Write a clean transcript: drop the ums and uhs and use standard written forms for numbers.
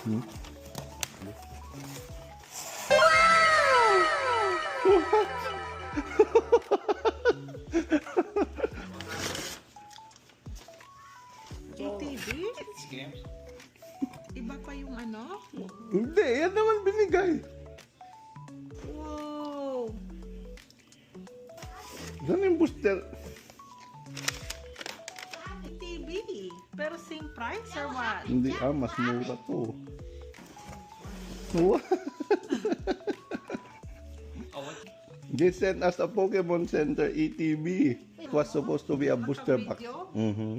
ATV? Iba pa yung ano? Hindi, yan naman binigay. Wow! Saan yung booster? ATV. Pero same price or what? Hindi, mas mura to. What? They sent us a Pokemon Center ETB. It was supposed to be a booster box. Naka-video? Mm-hmm.